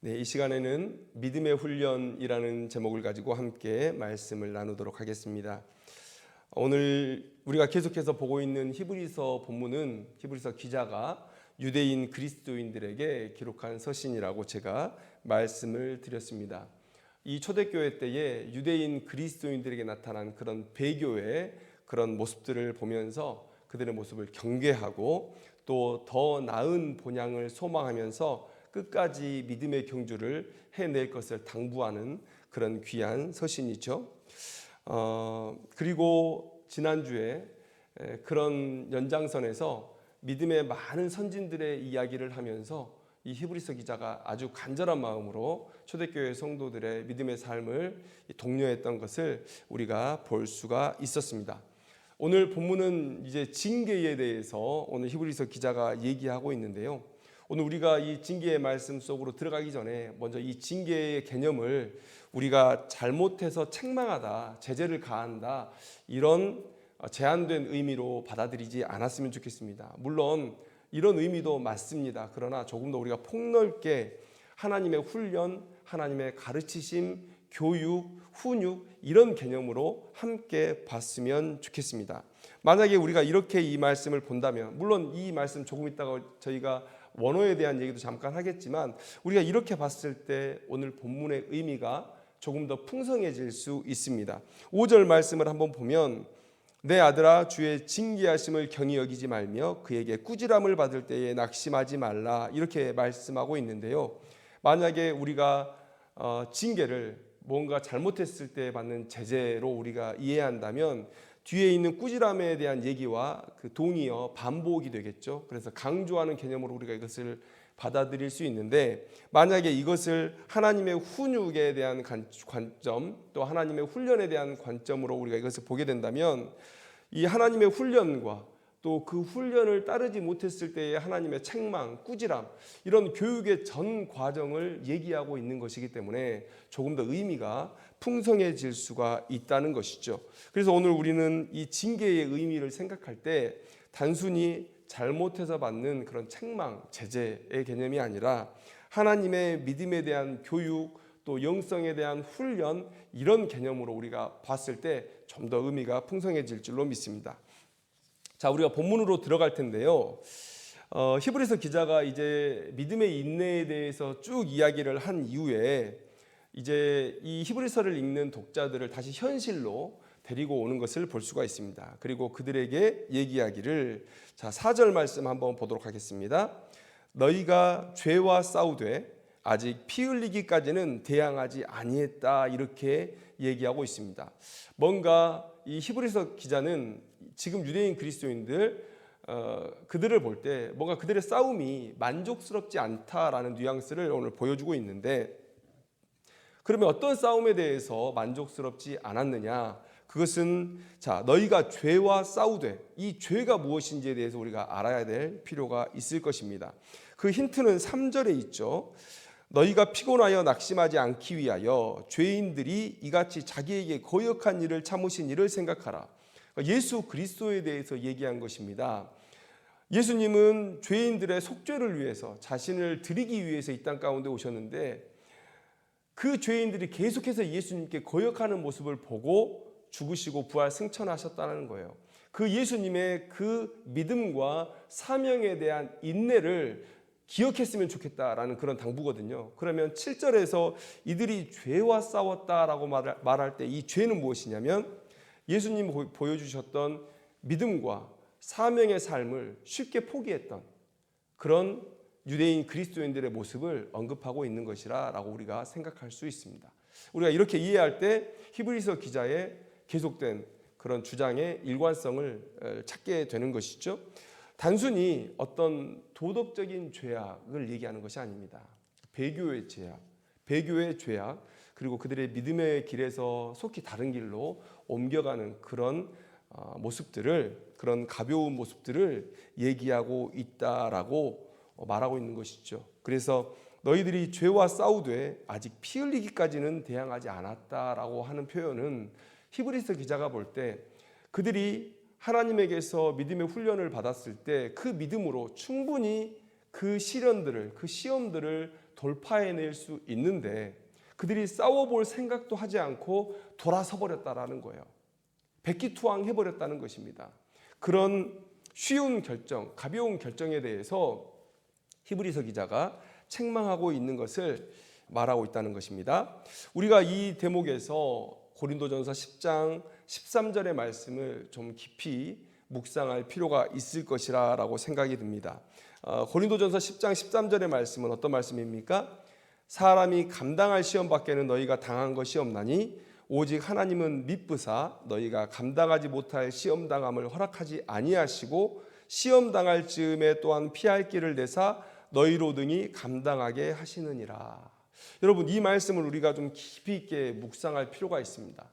네, 이 시간에는 믿음의 훈련이라는 제목을 가지고 함께 말씀을 나누도록 하겠습니다. 오늘 우리가 계속해서 보고 있는 히브리서 본문은 히브리서 기자가 유대인 그리스도인들에게 기록한 서신이라고 제가 말씀을 드렸습니다. 이 초대교회 때에 유대인 그리스도인들에게 나타난 그런 배교의 그런 모습들을 보면서 그들의 모습을 경계하고 또 더 나은 본향을 소망하면서 끝까지 믿음의 경주를 해낼 것을 당부하는 그런 귀한 서신이죠. 그리고 지난주에 그런 연장선에서 믿음의 많은 선진들의 이야기를 하면서 이 히브리서 기자가 아주 간절한 마음으로 초대교회 성도들의 믿음의 삶을 독려했던 것을 우리가 볼 수가 있었습니다. 오늘 본문은 이제 징계에 대해서 오늘 히브리서 기자가 얘기하고 있는데요. 오늘 우리가 이 징계의 말씀 속으로 들어가기 전에 먼저 이 징계의 개념을 우리가 잘못해서 책망하다, 제재를 가한다 이런 제한된 의미로 받아들이지 않았으면 좋겠습니다. 물론 이런 의미도 맞습니다. 그러나 조금 더 우리가 폭넓게 하나님의 훈련, 하나님의 가르치심, 교육, 훈육 이런 개념으로 함께 봤으면 좋겠습니다. 만약에 우리가 이렇게 이 말씀을 본다면, 물론 이 말씀 조금 있다가 저희가 원어에 대한 얘기도 잠깐 하겠지만 우리가 이렇게 봤을 때 오늘 본문의 의미가 조금 더 풍성해질 수 있습니다. 5절 말씀을 한번 보면 내 아들아 주의 징계하심을 경히 여기지 말며 그에게 꾸지람을 받을 때에 낙심하지 말라 이렇게 말씀하고 있는데요. 만약에 우리가 징계를 뭔가 잘못했을 때 받는 제재로 우리가 이해한다면 뒤에 있는 꾸지람에 대한 얘기와 그 동의어 반복이 되겠죠. 그래서 강조하는 개념으로 우리가 이것을 받아들일 수 있는데 만약에 이것을 하나님의 훈육에 대한 관점 또 하나님의 훈련에 대한 관점으로 우리가 이것을 보게 된다면 이 하나님의 훈련과 또 그 훈련을 따르지 못했을 때의 하나님의 책망, 꾸지람 이런 교육의 전 과정을 얘기하고 있는 것이기 때문에 조금 더 의미가 풍성해질 수가 있다는 것이죠. 그래서 오늘 우리는 이 징계의 의미를 생각할 때 단순히 잘못해서 받는 그런 책망, 제재의 개념이 아니라 하나님의 믿음에 대한 교육 또 영성에 대한 훈련 이런 개념으로 우리가 봤을 때 좀 더 의미가 풍성해질 줄로 믿습니다. 자, 우리가 본문으로 들어갈 텐데요. 히브리서 기자가 이제 믿음의 인내에 대해서 쭉 이야기를 한 이후에 이제 이 히브리서를 읽는 독자들을 다시 현실로 데리고 오는 것을 볼 수가 있습니다. 그리고 그들에게 얘기하기를 자 4절 말씀 한번 보도록 하겠습니다. 너희가 죄와 싸우되 아직 피 흘리기까지는 대항하지 아니했다 이렇게 얘기하고 있습니다. 뭔가 이 히브리서 기자는 지금 유대인 그리스도인들 그들을 볼 때 뭔가 그들의 싸움이 만족스럽지 않다라는 뉘앙스를 오늘 보여주고 있는데 그러면 어떤 싸움에 대해서 만족스럽지 않았느냐? 그것은 자 너희가 죄와 싸우되 이 죄가 무엇인지에 대해서 우리가 알아야 될 필요가 있을 것입니다. 그 힌트는 3절에 있죠. 너희가 피곤하여 낙심하지 않기 위하여 죄인들이 이같이 자기에게 거역한 일을 참으신 일을 생각하라. 예수 그리스도에 대해서 얘기한 것입니다. 예수님은 죄인들의 속죄를 위해서 자신을 드리기 위해서 이 땅 가운데 오셨는데 그 죄인들이 계속해서 예수님께 거역하는 모습을 보고 죽으시고 부활 승천하셨다는 거예요. 그 예수님의 그 믿음과 사명에 대한 인내를 기억했으면 좋겠다라는 그런 당부거든요. 그러면 7절에서 이들이 죄와 싸웠다라고 말할 때 이 죄는 무엇이냐면 예수님이 보여주셨던 믿음과 사명의 삶을 쉽게 포기했던 그런 유대인 그리스도인들의 모습을 언급하고 있는 것이라고 우리가 생각할 수 있습니다. 우리가 이렇게 이해할 때 히브리서 기자의 계속된 그런 주장의 일관성을 찾게 되는 것이죠. 단순히 어떤 도덕적인 죄악을 얘기하는 것이 아닙니다. 배교의 죄악, 배교의 죄악, 그리고 그들의 믿음의 길에서 속히 다른 길로 옮겨가는 그런 모습들을, 그런 가벼운 모습들을 얘기하고 있다라고 말하고 있는 것이죠. 그래서 너희들이 죄와 싸우되 아직 피 흘리기까지는 대항하지 않았다라고 하는 표현은 히브리서 기자가 볼 때 그들이 하나님에게서 믿음의 훈련을 받았을 때 그 믿음으로 충분히 그 시련들을, 그 시험들을 돌파해낼 수 있는데 그들이 싸워볼 생각도 하지 않고 돌아서 버렸다라는 거예요. 백기투항해버렸다는 것입니다. 그런 쉬운 결정, 가벼운 결정에 대해서 히브리서 기자가 책망하고 있는 것을 말하고 있다는 것입니다. 우리가 이 대목에서 고린도전서 10장 13절의 말씀을 좀 깊이 묵상할 필요가 있을 것이라고 생각이 듭니다. 고린도전서 10장 13절의 말씀은 어떤 말씀입니까? 사람이 감당할 시험 밖에는 너희가 당한 것이 없나니 오직 하나님은 미쁘사 너희가 감당하지 못할 시험 당함을 허락하지 아니하시고 시험 당할 즈음에 또한 피할 길을 내사 너희로 등이 감당하게 하시느니라. 여러분, 이 말씀을 우리가 좀 깊이 있게 묵상할 필요가 있습니다.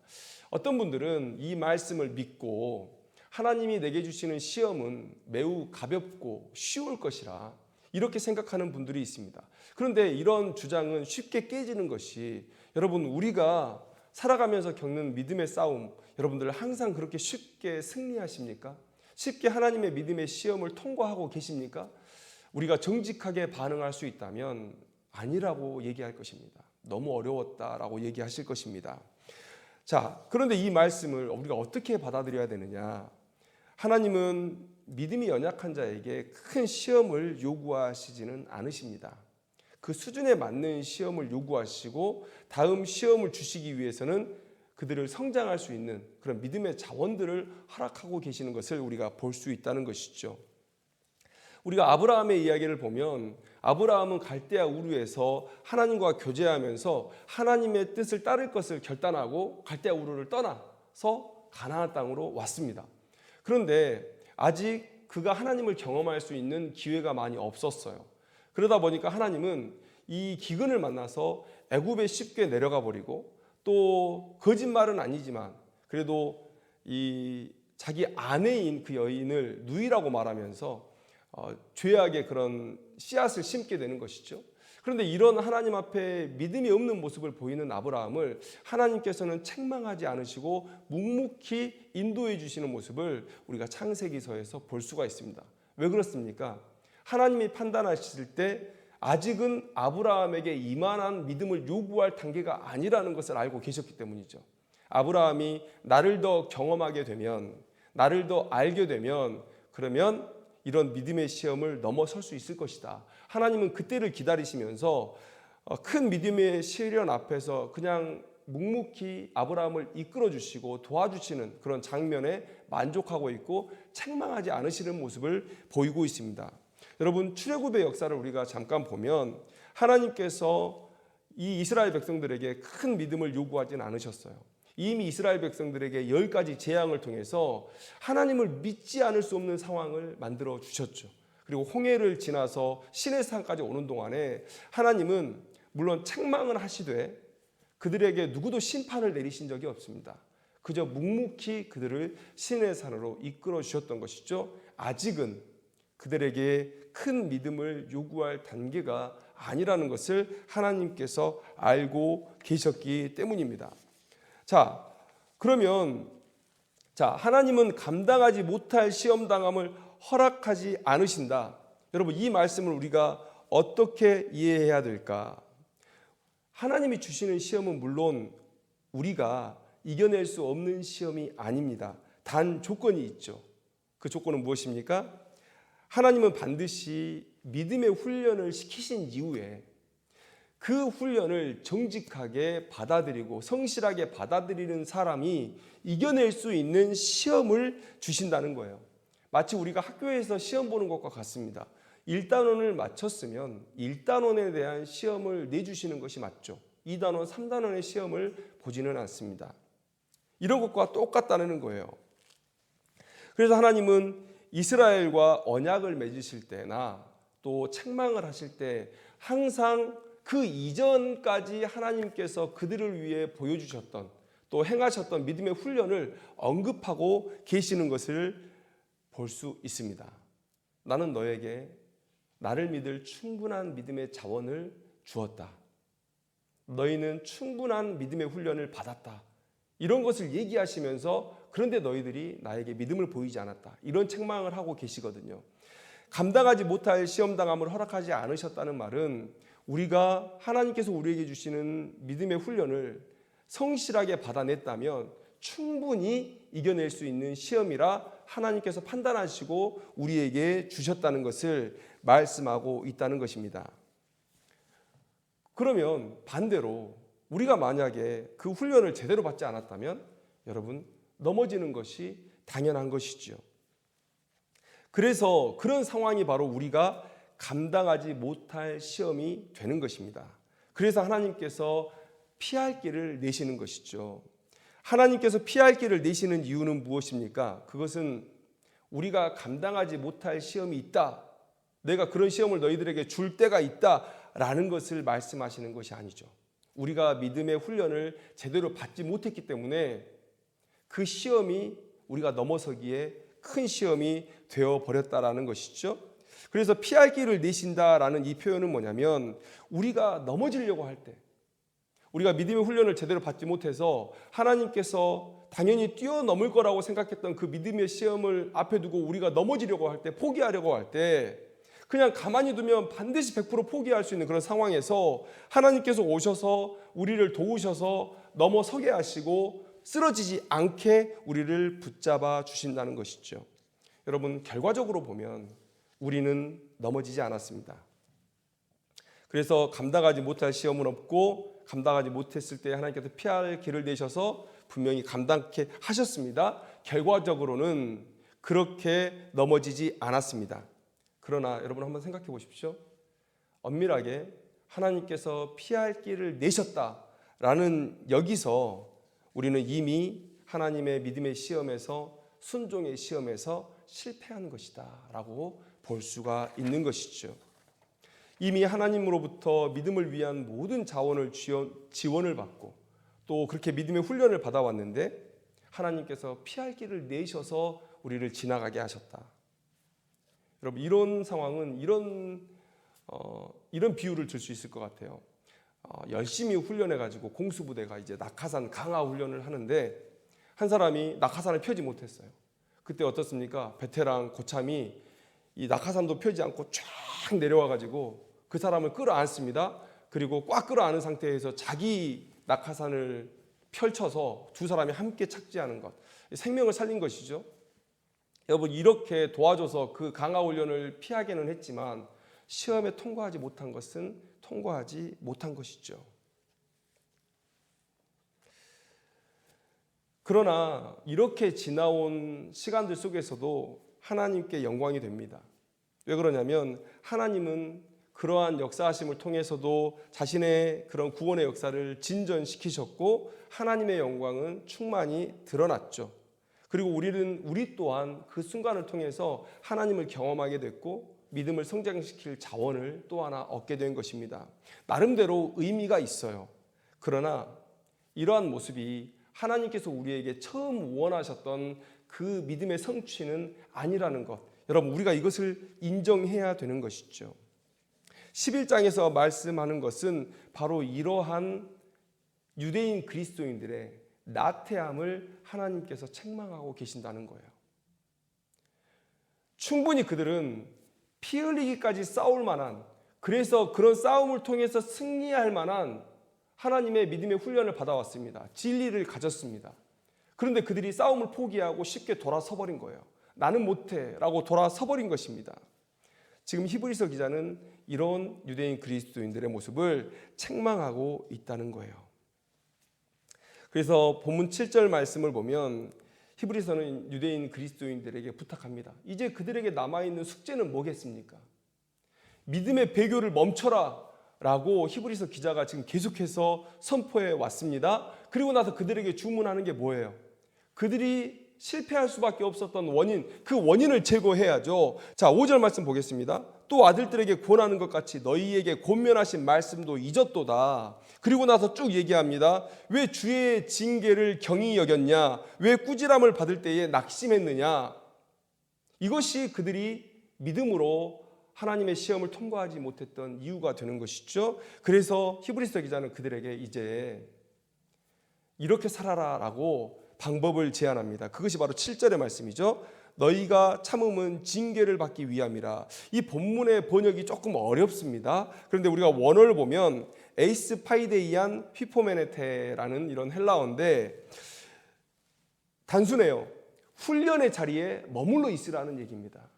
어떤 분들은 이 말씀을 믿고 하나님이 내게 주시는 시험은 매우 가볍고 쉬울 것이라 이렇게 생각하는 분들이 있습니다. 그런데 이런 주장은 쉽게 깨지는 것이, 여러분, 우리가 살아가면서 겪는 믿음의 싸움, 여러분들 항상 그렇게 쉽게 승리하십니까? 쉽게 하나님의 믿음의 시험을 통과하고 계십니까? 우리가 정직하게 반응할 수 있다면 아니라고 얘기할 것입니다. 너무 어려웠다라고 얘기하실 것입니다. 자, 그런데 이 말씀을 우리가 어떻게 받아들여야 되느냐? 하나님은 믿음이 연약한 자에게 큰 시험을 요구하시지는 않으십니다. 그 수준에 맞는 시험을 요구하시고 다음 시험을 주시기 위해서는 그들을 성장할 수 있는 그런 믿음의 자원들을 허락하고 계시는 것을 우리가 볼 수 있다는 것이죠. 우리가 아브라함의 이야기를 보면 아브라함은 갈대아 우르에서 하나님과 교제하면서 하나님의 뜻을 따를 것을 결단하고 갈대아 우르를 떠나서 가나안 땅으로 왔습니다. 그런데 아직 그가 하나님을 경험할 수 있는 기회가 많이 없었어요. 그러다 보니까 하나님은 이 기근을 만나서 애굽에 쉽게 내려가 버리고, 또 거짓말은 아니지만 그래도 이 자기 아내인 그 여인을 누이라고 말하면서 죄악의 그런 씨앗을 심게 되는 것이죠. 그런데 이런 하나님 앞에 믿음이 없는 모습을 보이는 아브라함을 하나님께서는 책망하지 않으시고 묵묵히 인도해 주시는 모습을 우리가 창세기서에서 볼 수가 있습니다. 왜 그렇습니까? 하나님이 판단하실 때 아직은 아브라함에게 이만한 믿음을 요구할 단계가 아니라는 것을 알고 계셨기 때문이죠. 아브라함이 나를 더 경험하게 되면, 나를 더 알게 되면, 그러면 이런 믿음의 시험을 넘어설 수 있을 것이다. 하나님은 그때를 기다리시면서 큰 믿음의 시련 앞에서 그냥 묵묵히 아브라함을 이끌어 주시고 도와주시는 그런 장면에 만족하고 있고 책망하지 않으시는 모습을 보이고 있습니다. 여러분, 출애굽의 역사를 우리가 잠깐 보면 하나님께서 이 이스라엘 백성들에게 큰 믿음을 요구하지는 않으셨어요. 이미 이스라엘 백성들에게 10가지 재앙을 통해서 하나님을 믿지 않을 수 없는 상황을 만들어 주셨죠. 그리고 홍해를 지나서 시내산까지 오는 동안에 하나님은 물론 책망을 하시되 그들에게 누구도 심판을 내리신 적이 없습니다. 그저 묵묵히 그들을 시내산으로 이끌어 주셨던 것이죠. 아직은 그들에게 큰 믿음을 요구할 단계가 아니라는 것을 하나님께서 알고 계셨기 때문입니다. 자, 그러면 하나님은 감당하지 못할 시험 당함을 허락하지 않으신다. 여러분, 이 말씀을 우리가 어떻게 이해해야 될까? 하나님이 주시는 시험은 물론 우리가 이겨낼 수 없는 시험이 아닙니다. 단 조건이 있죠. 그 조건은 무엇입니까? 하나님은 반드시 믿음의 훈련을 시키신 이후에 그 훈련을 정직하게 받아들이고 성실하게 받아들이는 사람이 이겨낼 수 있는 시험을 주신다는 거예요. 마치 우리가 학교에서 시험 보는 것과 같습니다. 1단원을 마쳤으면 1단원에 대한 시험을 내주시는 것이 맞죠. 2단원, 3단원의 시험을 보지는 않습니다. 이런 것과 똑같다는 거예요. 그래서 하나님은 이스라엘과 언약을 맺으실 때나 또 책망을 하실 때 항상 그 이전까지 하나님께서 그들을 위해 보여주셨던 또 행하셨던 믿음의 훈련을 언급하고 계시는 것을 볼 수 있습니다. 나는 너에게 나를 믿을 충분한 믿음의 자원을 주었다. 너희는 충분한 믿음의 훈련을 받았다. 이런 것을 얘기하시면서 그런데 너희들이 나에게 믿음을 보이지 않았다. 이런 책망을 하고 계시거든요. 감당하지 못할 시험당함을 허락하지 않으셨다는 말은 우리가 하나님께서 우리에게 주시는 믿음의 훈련을 성실하게 받아냈다면 충분히 이겨낼 수 있는 시험이라 하나님께서 판단하시고 우리에게 주셨다는 것을 말씀하고 있다는 것입니다. 그러면 반대로 우리가 만약에 그 훈련을 제대로 받지 않았다면 여러분 넘어지는 것이 당연한 것이지요. 그래서 그런 상황이 바로 우리가 감당하지 못할 시험이 되는 것입니다. 그래서 하나님께서 피할 길을 내시는 것이죠. 하나님께서 피할 길을 내시는 이유는 무엇입니까? 그것은 우리가 감당하지 못할 시험이 있다. 내가 그런 시험을 너희들에게 줄 때가 있다라는 것을 말씀하시는 것이 아니죠. 우리가 믿음의 훈련을 제대로 받지 못했기 때문에 그 시험이 우리가 넘어서기에 큰 시험이 되어버렸다라는 것이죠. 그래서 피할 길을 내신다라는 이 표현은 뭐냐면 우리가 넘어지려고 할 때, 우리가 믿음의 훈련을 제대로 받지 못해서 하나님께서 당연히 뛰어넘을 거라고 생각했던 그 믿음의 시험을 앞에 두고 우리가 넘어지려고 할 때, 포기하려고 할 때 그냥 가만히 두면 반드시 100% 포기할 수 있는 그런 상황에서 하나님께서 오셔서 우리를 도우셔서 넘어서게 하시고 쓰러지지 않게 우리를 붙잡아 주신다는 것이죠. 여러분, 결과적으로 보면 우리는 넘어지지 않았습니다. 그래서 감당하지 못할 시험은 없고 감당하지 못했을 때 하나님께서 피할 길을 내셔서 분명히 감당케 하셨습니다. 결과적으로는 그렇게 넘어지지 않았습니다. 그러나 여러분 한번 생각해 보십시오. 엄밀하게 하나님께서 피할 길을 내셨다라는 여기서 우리는 이미 하나님의 믿음의 시험에서, 순종의 시험에서 실패한 것이다 라고 볼 수가 있는 것이죠. 이미 하나님으로부터 믿음을 위한 모든 자원을 지원을 받고 또 그렇게 믿음의 훈련을 받아왔는데 하나님께서 피할 길을 내셔서 우리를 지나가게 하셨다. 여러분, 이런 상황은 이런 비유를 들 수 있을 것 같아요. 열심히 훈련해가지고 공수부대가 이제 낙하산 강화 훈련을 하는데 한 사람이 낙하산을 펴지 못했어요. 그때 어떻습니까? 베테랑 고참이 이 낙하산도 펴지 않고 쫙 내려와가지고 그 사람을 끌어안습니다. 그리고 꽉 끌어안은 상태에서 자기 낙하산을 펼쳐서 두 사람이 함께 착지하는 것, 생명을 살린 것이죠. 여러분, 이렇게 도와줘서 그 강화 훈련을 피하게는 했지만 시험에 통과하지 못한 것은 통과하지 못한 것이죠. 그러나 이렇게 지나온 시간들 속에서도 하나님께 영광이 됩니다. 왜 그러냐면 하나님은 그러한 역사하심을 통해서도 자신의 그런 구원의 역사를 진전시키셨고 하나님의 영광은 충만히 드러났죠. 그리고 우리 또한 그 순간을 통해서 하나님을 경험하게 됐고 믿음을 성장시킬 자원을 또 하나 얻게 된 것입니다. 나름대로 의미가 있어요. 그러나 이러한 모습이 하나님께서 우리에게 처음 원하셨던 그 믿음의 성취는 아니라는 것, 여러분 우리가 이것을 인정해야 되는 것이죠. 11장에서 말씀하는 것은 바로 이러한 유대인 그리스도인들의 나태함을 하나님께서 책망하고 계신다는 거예요. 충분히 그들은 피 흘리기까지 싸울 만한, 그래서 그런 싸움을 통해서 승리할 만한 하나님의 믿음의 훈련을 받아왔습니다. 진리를 가졌습니다. 그런데 그들이 싸움을 포기하고 쉽게 돌아서버린 거예요. 나는 못해 라고 돌아서버린 것입니다. 지금 히브리서 기자는 이런 유대인 그리스도인들의 모습을 책망하고 있다는 거예요. 그래서 본문 7절 말씀을 보면 히브리서는 유대인 그리스도인들에게 부탁합니다. 이제 그들에게 남아있는 숙제는 뭐겠습니까? 믿음의 배교를 멈춰라 라고 히브리서 기자가 지금 계속해서 선포해 왔습니다. 그리고 나서 그들에게 주문하는 게 뭐예요? 그들이 실패할 수밖에 없었던 원인, 그 원인을 제거해야죠. 자, 5절 말씀 보겠습니다. 또 아들들에게 권하는 것 같이 너희에게 권면하신 말씀도 잊었도다. 그리고 나서 쭉 얘기합니다. 왜 주의 징계를 경히 여겼냐? 왜 꾸지람을 받을 때에 낙심했느냐? 이것이 그들이 믿음으로 하나님의 시험을 통과하지 못했던 이유가 되는 것이죠. 그래서 히브리서 기자는 그들에게 이제 이렇게 살아라라고 방법을 제안합니다. 그것이 바로 7절의 말씀이죠. 너희가 참음은 징계를 받기 위함이라. 이 본문의 번역이 조금 어렵습니다. 그런데 우리가 원어를 보면 에이스 파이데이안 휘포메네테라는 이런 헬라어인데 단순해요. 훈련의 자리에 머물러 있으라는 얘기입니다.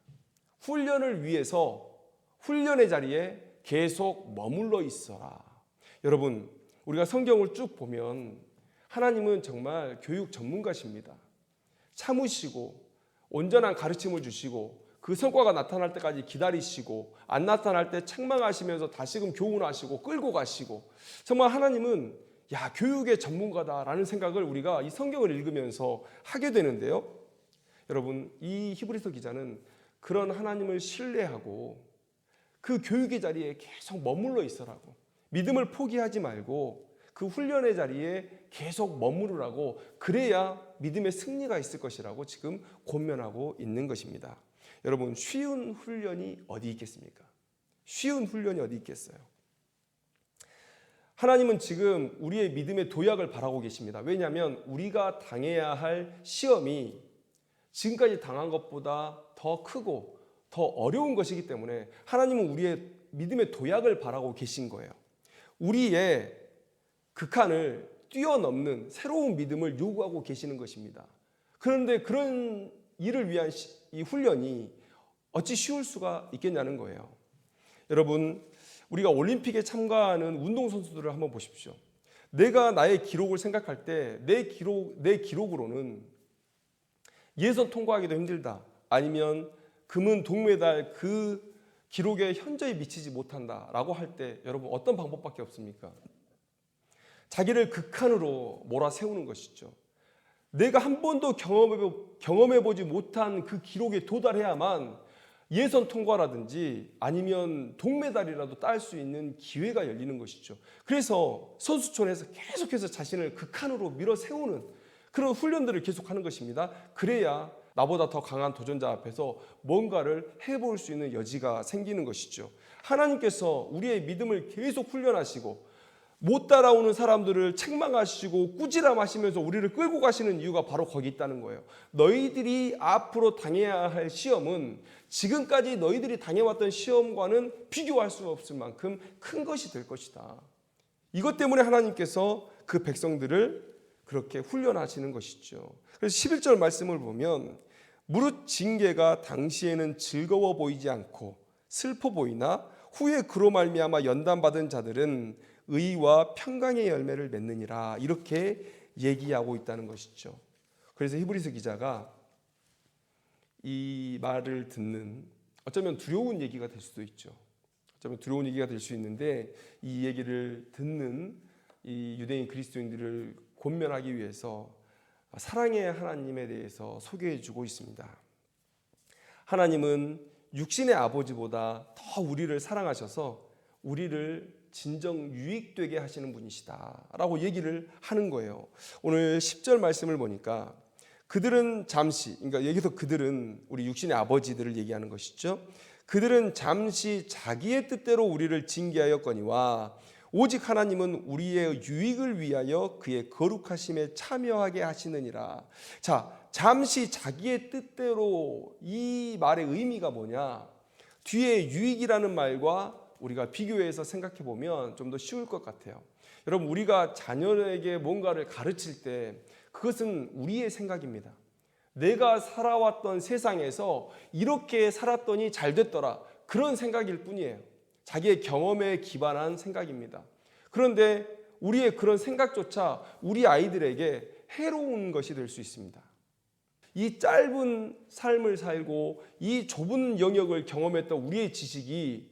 훈련을 위해서 훈련의 자리에 계속 머물러 있어라. 여러분, 우리가 성경을 쭉 보면 하나님은 정말 교육 전문가십니다. 참으시고 온전한 가르침을 주시고 그 성과가 나타날 때까지 기다리시고 안 나타날 때 책망하시면서 다시금 교훈하시고 끌고 가시고, 정말 하나님은 교육의 전문가다라는 생각을 우리가 이 성경을 읽으면서 하게 되는데요. 여러분, 이 히브리서 기자는 그런 하나님을 신뢰하고 그 교육의 자리에 계속 머물러 있으라고, 믿음을 포기하지 말고 그 훈련의 자리에 계속 머무르라고, 그래야 믿음의 승리가 있을 것이라고 지금 권면하고 있는 것입니다. 여러분, 쉬운 훈련이 어디 있겠습니까? 쉬운 훈련이 어디 있겠어요? 하나님은 지금 우리의 믿음의 도약을 바라고 계십니다. 왜냐하면 우리가 당해야 할 시험이 지금까지 당한 것보다 더 크고 더 어려운 것이기 때문에 하나님은 우리의 믿음의 도약을 바라고 계신 거예요. 우리의 극한을 뛰어넘는 새로운 믿음을 요구하고 계시는 것입니다. 그런데 그런 일을 위한 이 훈련이 어찌 쉬울 수가 있겠냐는 거예요. 여러분, 우리가 올림픽에 참가하는 운동선수들을 한번 보십시오. 내가 나의 기록을 생각할 때 내 기록으로는 예선 통과하기도 힘들다, 아니면 금은 동메달 그 기록에 현저히 미치지 못한다라고 할 때 여러분 어떤 방법밖에 없습니까? 자기를 극한으로 몰아세우는 것이죠. 내가 한 번도 경험해보지 못한 그 기록에 도달해야만 예선 통과라든지 아니면 동메달이라도 딸 수 있는 기회가 열리는 것이죠. 그래서 선수촌에서 계속해서 자신을 극한으로 밀어세우는 그런 훈련들을 계속하는 것입니다. 그래야 나보다 더 강한 도전자 앞에서 뭔가를 해볼 수 있는 여지가 생기는 것이죠. 하나님께서 우리의 믿음을 계속 훈련하시고 못 따라오는 사람들을 책망하시고 꾸지람하시면서 우리를 끌고 가시는 이유가 바로 거기 있다는 거예요. 너희들이 앞으로 당해야 할 시험은 지금까지 너희들이 당해왔던 시험과는 비교할 수 없을 만큼 큰 것이 될 것이다. 이것 때문에 하나님께서 그 백성들을 그렇게 훈련하시는 것이죠. 그래서 11절 말씀을 보면 무릇 징계가 당시에는 즐거워 보이지 않고 슬퍼 보이나 후에 그로 말미암아 연단받은 자들은 의와 평강의 열매를 맺느니라, 이렇게 얘기하고 있다는 것이죠. 그래서 히브리서 기자가 이 말을 듣는, 어쩌면 두려운 얘기가 될 수도 있죠. 어쩌면 두려운 얘기가 될 수 있는데 이 얘기를 듣는 이 유대인 그리스도인들을 권면하기 위해서 사랑의 하나님에 대해서 소개해 주고 있습니다. 하나님은 육신의 아버지보다 더 우리를 사랑하셔서 우리를 진정 유익되게 하시는 분이시다 라고 얘기를 하는 거예요. 오늘 10절 말씀을 보니까 그들은 잠시, 그러니까 여기서 그들은 우리 육신의 아버지들을 얘기하는 것이죠. 그들은 잠시 자기의 뜻대로 우리를 징계하였거니와 오직 하나님은 우리의 유익을 위하여 그의 거룩하심에 참여하게 하시느니라. 자, 잠시 자기의 뜻대로, 이 말의 의미가 뭐냐? 뒤에 유익이라는 말과 우리가 비교해서 생각해 보면 좀 더 쉬울 것 같아요. 여러분, 우리가 자녀에게 뭔가를 가르칠 때 그것은 우리의 생각입니다. 내가 살아왔던 세상에서 이렇게 살았더니 잘 됐더라, 그런 생각일 뿐이에요. 자기의 경험에 기반한 생각입니다. 그런데 우리의 그런 생각조차 우리 아이들에게 해로운 것이 될 수 있습니다. 이 짧은 삶을 살고 이 좁은 영역을 경험했던 우리의 지식이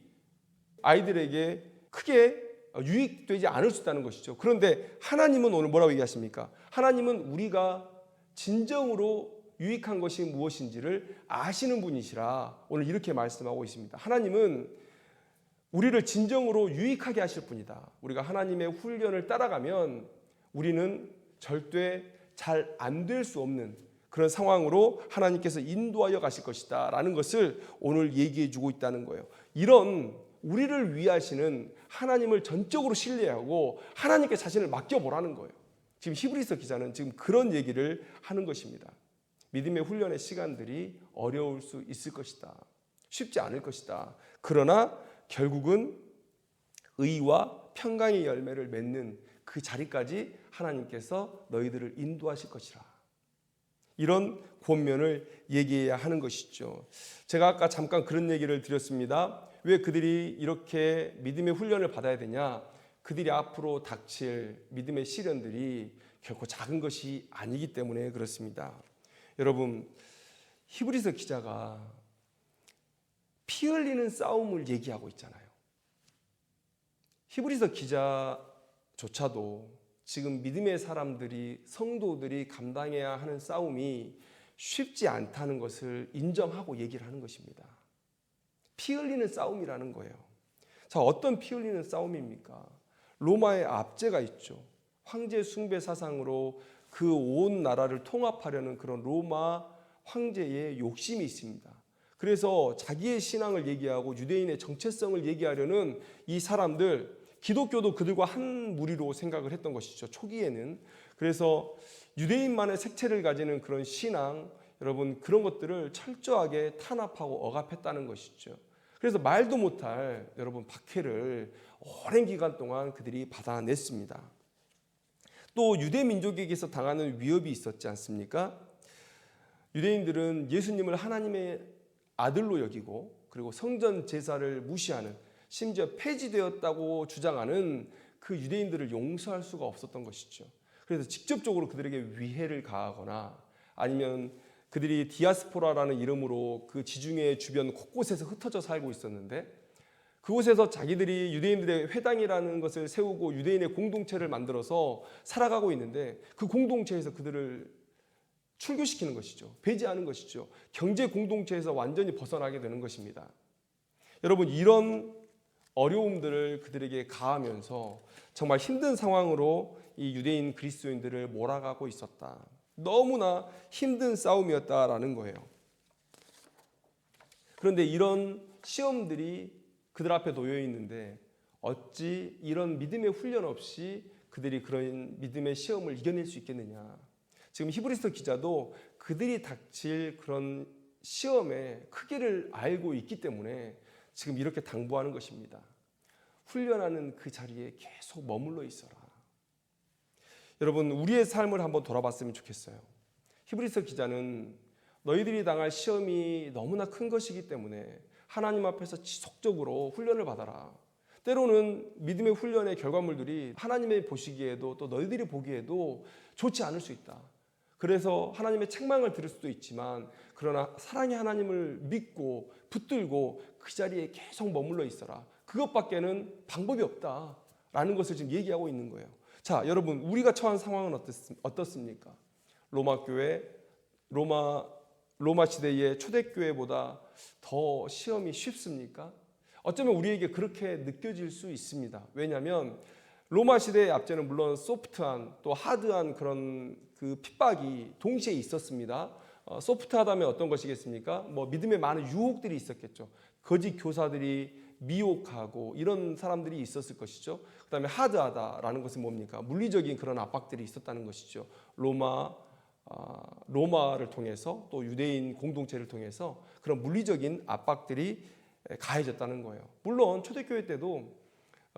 아이들에게 크게 유익되지 않을 수 있다는 것이죠. 그런데 하나님은 오늘 뭐라고 얘기하십니까? 하나님은 우리가 진정으로 유익한 것이 무엇인지를 아시는 분이시라 오늘 이렇게 말씀하고 있습니다. 하나님은 우리를 진정으로 유익하게 하실 분이다. 우리가 하나님의 훈련을 따라가면 우리는 절대 잘 안 될 수 없는 그런 상황으로 하나님께서 인도하여 가실 것이다 라는 것을 오늘 얘기해 주고 있다는 거예요. 이런 우리를 위하시는 하나님을 전적으로 신뢰하고 하나님께 자신을 맡겨보라는 거예요. 지금 히브리서 기자는 지금 그런 얘기를 하는 것입니다. 믿음의 훈련의 시간들이 어려울 수 있을 것이다. 쉽지 않을 것이다. 그러나 결국은 의와 평강의 열매를 맺는 그 자리까지 하나님께서 너희들을 인도하실 것이라. 이런 권면을 얘기해야 하는 것이죠. 제가 아까 잠깐 그런 얘기를 드렸습니다. 왜 그들이 이렇게 믿음의 훈련을 받아야 되냐? 그들이 앞으로 닥칠 믿음의 시련들이 결코 작은 것이 아니기 때문에 그렇습니다. 여러분, 히브리서 기자가 피 흘리는 싸움을 얘기하고 있잖아요. 히브리서 기자조차도 지금 믿음의 사람들이, 성도들이 감당해야 하는 싸움이 쉽지 않다는 것을 인정하고 얘기를 하는 것입니다. 피 흘리는 싸움이라는 거예요. 자, 어떤 피 흘리는 싸움입니까? 로마의 압제가 있죠. 황제 숭배 사상으로 그 온 나라를 통합하려는 그런 로마 황제의 욕심이 있습니다. 그래서 자기의 신앙을 얘기하고 유대인의 정체성을 얘기하려는 이 사람들, 기독교도 그들과 한 무리로 생각을 했던 것이죠. 초기에는. 그래서 유대인만의 색채를 가지는 그런 신앙, 여러분 그런 것들을 철저하게 탄압하고 억압했다는 것이죠. 그래서 말도 못할 여러분 박해를 오랜 기간 동안 그들이 받아냈습니다. 또 유대 민족에게서 당하는 위협이 있었지 않습니까? 유대인들은 예수님을 하나님의 아들로 여기고 그리고 성전 제사를 무시하는, 심지어 폐지되었다고 주장하는 그 유대인들을 용서할 수가 없었던 것이죠. 그래서 직접적으로 그들에게 위해를 가하거나 아니면 그들이 디아스포라라는 이름으로 그 지중해 주변 곳곳에서 흩어져 살고 있었는데 그곳에서 자기들이 유대인들의 회당이라는 것을 세우고 유대인의 공동체를 만들어서 살아가고 있는데 그 공동체에서 그들을 출교시키는 것이죠. 배제하는 것이죠. 경제 공동체에서 완전히 벗어나게 되는 것입니다. 여러분, 이런 어려움들을 그들에게 가하면서 정말 힘든 상황으로 이 유대인 그리스도인들을 몰아가고 있었다. 너무나 힘든 싸움이었다라는 거예요. 그런데 이런 시험들이 그들 앞에 놓여 있는데 어찌 이런 믿음의 훈련 없이 그들이 그런 믿음의 시험을 이겨낼 수 있겠느냐. 지금 히브리서 기자도 그들이 닥칠 그런 시험의 크기를 알고 있기 때문에 지금 이렇게 당부하는 것입니다. 훈련하는 그 자리에 계속 머물러 있어라. 여러분, 우리의 삶을 한번 돌아봤으면 좋겠어요. 히브리서 기자는 너희들이 당할 시험이 너무나 큰 것이기 때문에 하나님 앞에서 지속적으로 훈련을 받아라. 때로는 믿음의 훈련의 결과물들이 하나님의 보시기에도 또 너희들이 보기에도 좋지 않을 수 있다. 그래서 하나님의 책망을 들을 수도 있지만 그러나 사랑의 하나님을 믿고 붙들고 그 자리에 계속 머물러 있어라. 그것밖에는 방법이 없다라는 것을 지금 얘기하고 있는 거예요. 자, 여러분, 우리가 처한 상황은 어떻습니까? 로마 교회, 로마 시대의 초대교회보다 더 시험이 쉽습니까? 어쩌면 우리에게 그렇게 느껴질 수 있습니다. 왜냐하면 로마 시대의 압제는 물론 소프트한 또 하드한 그런 그 핍박이 동시에 있었습니다. 소프트하다면 어떤 것이겠습니까? 믿음의 많은 유혹들이 있었겠죠. 거짓 교사들이 미혹하고 이런 사람들이 있었을 것이죠. 그다음에 하드하다라는 것은 뭡니까? 물리적인 그런 압박들이 있었다는 것이죠. 로마를 통해서 또 유대인 공동체를 통해서 그런 물리적인 압박들이 가해졌다는 거예요. 물론 초대교회 때도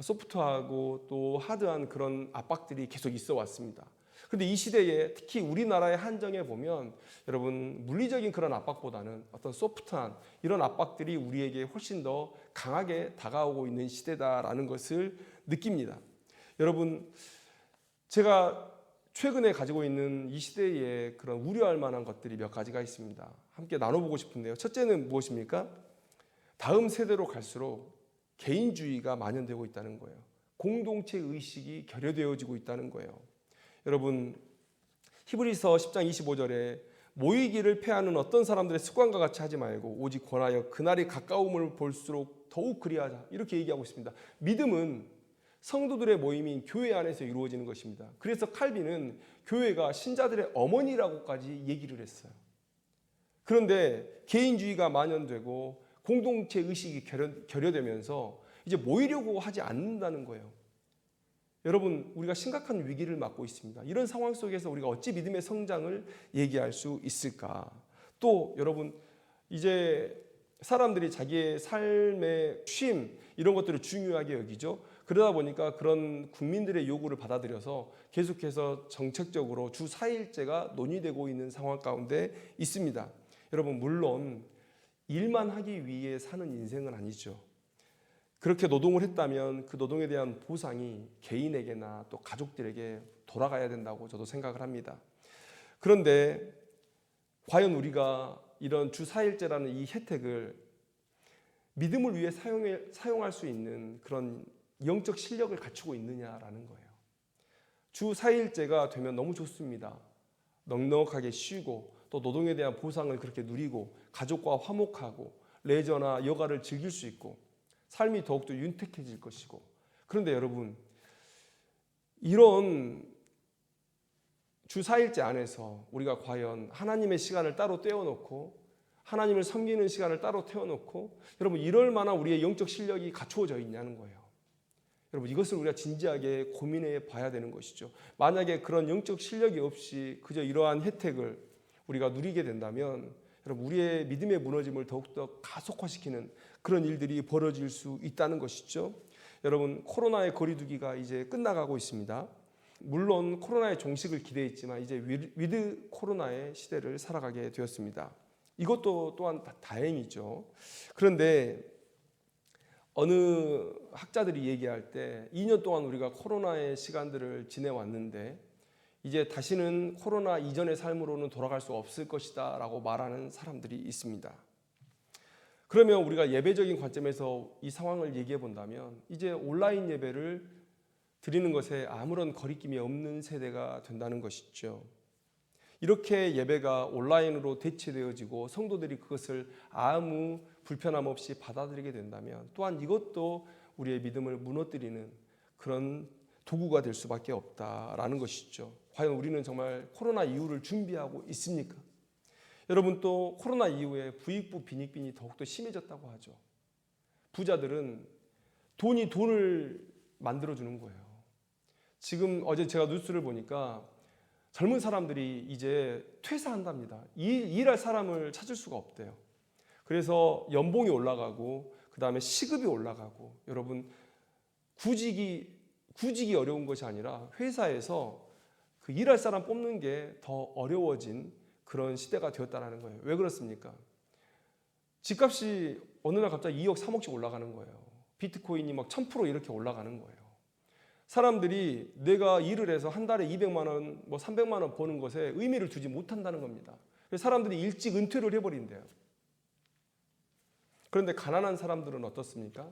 소프트하고 또 하드한 그런 압박들이 계속 있어 왔습니다. 그런데 이 시대에 특히 우리나라의 한정에 보면 여러분 물리적인 그런 압박보다는 어떤 소프트한 이런 압박들이 우리에게 훨씬 더 강하게 다가오고 있는 시대다라는 것을 느낍니다. 여러분, 제가 최근에 가지고 있는 이 시대에 그런 우려할 만한 것들이 몇 가지가 있습니다. 함께 나눠보고 싶은데요. 첫째는 무엇입니까? 다음 세대로 갈수록 개인주의가 만연되고 있다는 거예요. 공동체 의식이 결여되어지고 있다는 거예요. 여러분, 히브리서 10장 25절에 모이기를 패하는 어떤 사람들의 습관과 같이 하지 말고 오직 권하여 그날이 가까움을 볼수록 더욱 그리하자, 이렇게 얘기하고 있습니다. 믿음은 성도들의 모임인 교회 안에서 이루어지는 것입니다. 그래서 칼빈은 교회가 신자들의 어머니라고까지 얘기를 했어요. 그런데 개인주의가 만연되고 공동체 의식이 결여되면서 이제 모이려고 하지 않는다는 거예요. 여러분, 우리가 심각한 위기를 맞고 있습니다. 이런 상황 속에서 우리가 어찌 믿음의 성장을 얘기할 수 있을까? 또 여러분, 이제 사람들이 자기의 삶의 쉼 이런 것들을 중요하게 여기죠. 그러다 보니까 그런 국민들의 요구를 받아들여서 계속해서 정책적으로 주 4일제가 논의되고 있는 상황 가운데 있습니다. 여러분, 물론 일만 하기 위해 사는 인생은 아니죠. 그렇게 노동을 했다면 그 노동에 대한 보상이 개인에게나 또 가족들에게 돌아가야 된다고 저도 생각을 합니다. 그런데 과연 우리가 이런 주 4일제라는 이 혜택을 믿음을 위해 사용할 수 있는 그런 영적 실력을 갖추고 있느냐라는 거예요. 주 4일제가 되면 너무 좋습니다. 넉넉하게 쉬고 또 노동에 대한 보상을 그렇게 누리고 가족과 화목하고 레저나 여가를 즐길 수 있고 삶이 더욱더 윤택해질 것이고, 그런데 여러분, 이런 주 4일제 안에서 우리가 과연 하나님의 시간을 따로 떼어놓고 하나님을 섬기는 시간을 따로 태워놓고 여러분 이럴 만한 우리의 영적 실력이 갖추어져 있냐는 거예요. 여러분, 이것을 우리가 진지하게 고민해 봐야 되는 것이죠. 만약에 그런 영적 실력이 없이 그저 이러한 혜택을 우리가 누리게 된다면 여러분, 우리의 믿음의 무너짐을 더욱더 가속화시키는 그런 일들이 벌어질 수 있다는 것이죠. 여러분, 코로나의 거리두기가 이제 끝나가고 있습니다. 물론 코로나의 종식을 기대했지만 이제 위드 코로나의 시대를 살아가게 되었습니다. 이것도 또한 다행이죠. 그런데 어느 학자들이 얘기할 때 2년 동안 우리가 코로나의 시간들을 지내왔는데 이제 다시는 코로나 이전의 삶으로는 돌아갈 수 없을 것이다 라고 말하는 사람들이 있습니다. 그러면 우리가 예배적인 관점에서 이 상황을 얘기해 본다면 이제 온라인 예배를 드리는 것에 아무런 거리낌이 없는 세대가 된다는 것이죠. 이렇게 예배가 온라인으로 대체되어지고 성도들이 그것을 아무 불편함 없이 받아들이게 된다면 또한 이것도 우리의 믿음을 무너뜨리는 그런 도구가 될 수밖에 없다라는 것이죠. 과연 우리는 정말 코로나 이후를 준비하고 있습니까? 여러분, 또 코로나 이후에 부익부 빈익빈이 더욱더 심해졌다고 하죠. 부자들은 돈이 돈을 만들어주는 거예요. 지금 어제 제가 뉴스를 보니까 젊은 사람들이 이제 퇴사한답니다. 일할 사람을 찾을 수가 없대요. 그래서 연봉이 올라가고 그 다음에 시급이 올라가고, 여러분 구직이 어려운 것이 아니라 회사에서 그 일할 사람 뽑는 게 더 어려워진 그런 시대가 되었다는 거예요. 왜 그렇습니까? 집값이 어느 날 갑자기 2억 3억씩 올라가는 거예요. 비트코인이 막 1000% 이렇게 올라가는 거예요. 사람들이 내가 일을 해서 한 달에 200만 원, 300만 원 버는 것에 의미를 두지 못한다는 겁니다. 사람들이 일찍 은퇴를 해버린대요. 그런데 가난한 사람들은 어떻습니까?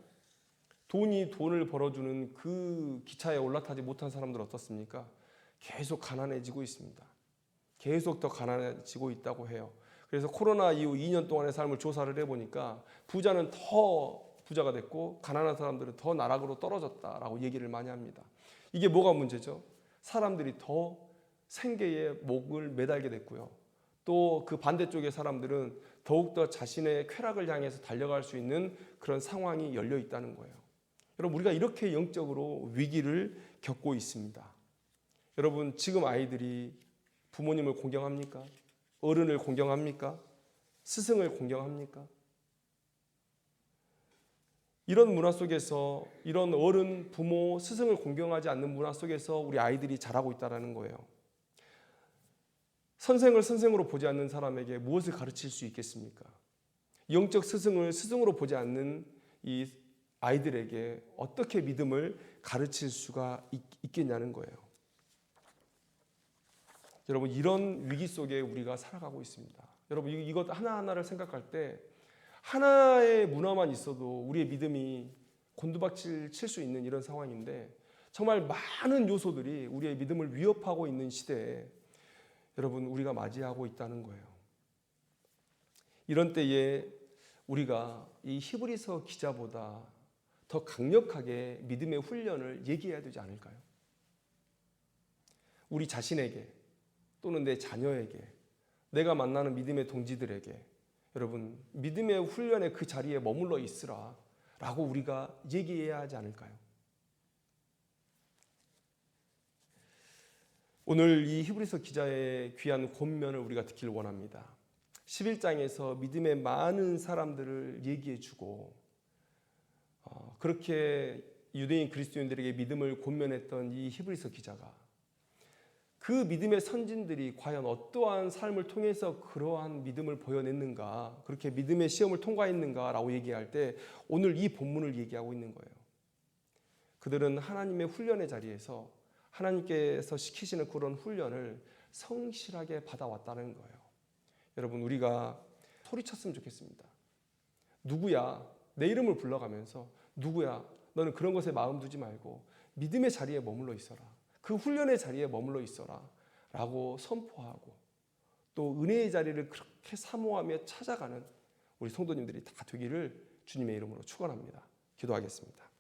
돈을 벌어주는 그 기차에 올라타지 못한 사람들은 어떻습니까? 계속 가난해지고 있습니다. 계속 더 가난해지고 있다고 해요. 그래서 코로나 이후 2년 동안의 삶을 조사를 해보니까 부자는 더 부자가 됐고 가난한 사람들은 더 나락으로 떨어졌다라고 얘기를 많이 합니다. 이게 뭐가 문제죠? 사람들이 더 생계에 목을 매달게 됐고요. 또 그 반대쪽의 사람들은 더욱더 자신의 쾌락을 향해서 달려갈 수 있는 그런 상황이 열려 있다는 거예요. 여러분, 우리가 이렇게 영적으로 위기를 겪고 있습니다. 여러분, 지금 아이들이 부모님을 공경합니까? 어른을 공경합니까? 스승을 공경합니까? 이런 문화 속에서, 이런 어른, 부모, 스승을 공경하지 않는 문화 속에서 우리 아이들이 자라고 있다는 거예요. 선생을 선생으로 보지 않는 사람에게 무엇을 가르칠 수 있겠습니까? 영적 스승을 스승으로 보지 않는 이 아이들에게 어떻게 믿음을 가르칠 수가 있겠냐는 거예요. 여러분, 이런 위기 속에 우리가 살아가고 있습니다. 여러분, 이것 하나하나를 생각할 때 하나의 문화만 있어도 우리의 믿음이 곤두박질 칠 수 있는 이런 상황인데, 정말 많은 요소들이 우리의 믿음을 위협하고 있는 시대에 여러분, 우리가 맞이하고 있다는 거예요. 이런 때에 우리가 이 히브리서 기자보다 더 강력하게 믿음의 훈련을 얘기해야 되지 않을까요? 우리 자신에게 또는 내 자녀에게, 내가 만나는 믿음의 동지들에게 여러분, 믿음의 훈련의 그 자리에 머물러 있으라 라고 우리가 얘기해야 하지 않을까요? 오늘 이 히브리서 기자의 귀한 권면을 우리가 듣기를 원합니다. 11장에서 믿음의 많은 사람들을 얘기해 주고 그렇게 유대인 그리스도인들에게 믿음을 권면했던 이 히브리서 기자가 그 믿음의 선진들이 과연 어떠한 삶을 통해서 그러한 믿음을 보여냈는가, 그렇게 믿음의 시험을 통과했는가라고 얘기할 때 오늘 이 본문을 얘기하고 있는 거예요. 그들은 하나님의 훈련의 자리에서 하나님께서 시키시는 그런 훈련을 성실하게 받아왔다는 거예요. 여러분, 우리가 소리쳤으면 좋겠습니다. 누구야? 내 이름을 불러가면서 누구야? 너는 그런 것에 마음 두지 말고 믿음의 자리에 머물러 있어라. 그 훈련의 자리에 머물러 있어라 라고 선포하고 또 은혜의 자리를 그렇게 사모하며 찾아가는 우리 성도님들이 다 되기를 주님의 이름으로 축원합니다. 기도하겠습니다.